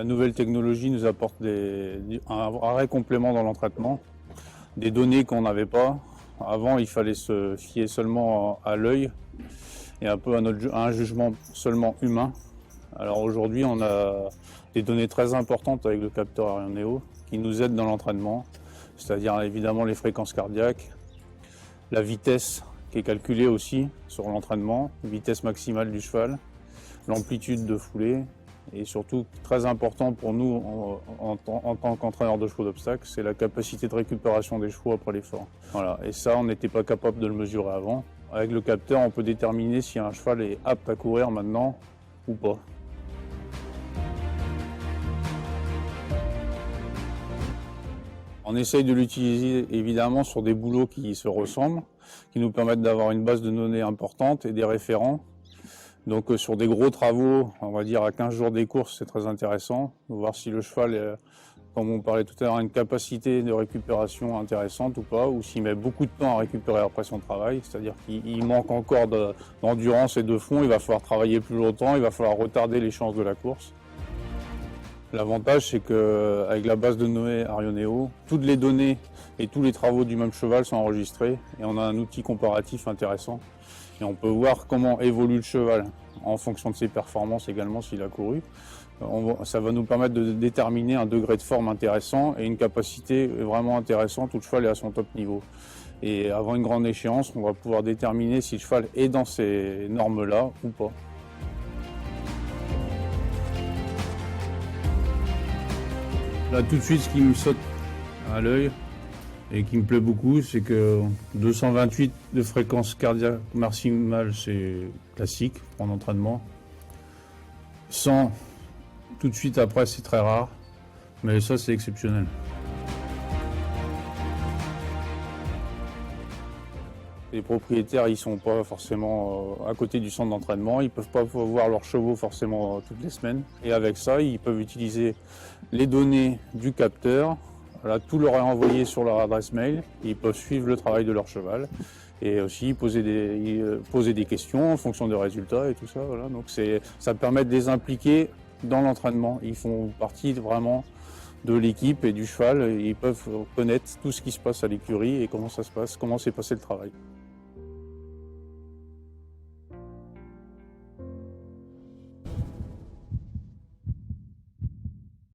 La nouvelle technologie nous apporte un vrai complément dans l'entraînement, des données qu'on n'avait pas. Avant, il fallait se fier seulement à l'œil et un peu à un jugement seulement humain. Alors aujourd'hui, on a des données très importantes avec le capteur Arioneo qui nous aident dans l'entraînement, c'est-à-dire évidemment les fréquences cardiaques, la vitesse qui est calculée aussi sur l'entraînement, vitesse maximale du cheval, l'amplitude de foulée et surtout très important pour nous en tant qu'entraîneur de chevaux d'obstacle, c'est la capacité de récupération des chevaux après l'effort. Voilà. Et ça, on n'était pas capable de le mesurer avant. Avec le capteur, on peut déterminer si un cheval est apte à courir maintenant ou pas. On essaye de l'utiliser évidemment sur des boulots qui se ressemblent, qui nous permettent d'avoir une base de données importante et des référents. Donc sur des gros travaux, on va dire à 15 jours des courses, c'est très intéressant de voir si le cheval, comme on parlait tout à l'heure, a une capacité de récupération intéressante ou pas, ou s'il met beaucoup de temps à récupérer après son travail, c'est-à-dire qu'il manque encore d'endurance et de fond, il va falloir travailler plus longtemps, il va falloir retarder les chances de la course. L'avantage, c'est qu'avec la base de données Arioneo, toutes les données et tous les travaux du même cheval sont enregistrés et on a un outil comparatif intéressant. Et on peut voir comment évolue le cheval en fonction de ses performances également s'il a couru. Ça va nous permettre de déterminer un degré de forme intéressant et une capacité vraiment intéressante où le cheval est à son top niveau. Et avant une grande échéance, on va pouvoir déterminer si le cheval est dans ces normes-là ou pas. Là, tout de suite, ce qui me saute à l'œil et qui me plaît beaucoup, c'est que 228 de fréquence cardiaque maximale, c'est classique en entraînement. 100 tout de suite après, c'est très rare, mais ça, c'est exceptionnel. Les propriétaires, ils sont pas forcément à côté du centre d'entraînement, ils peuvent pas voir leurs chevaux forcément toutes les semaines. Et avec ça, ils peuvent utiliser les données du capteur, voilà, tout leur est envoyé sur leur adresse mail, ils peuvent suivre le travail de leur cheval et aussi poser des questions en fonction des résultats et tout ça. Voilà. Donc ça permet de les impliquer dans l'entraînement. Ils font partie vraiment de l'équipe et du cheval, et ils peuvent connaître tout ce qui se passe à l'écurie et comment ça se passe, comment s'est passé le travail.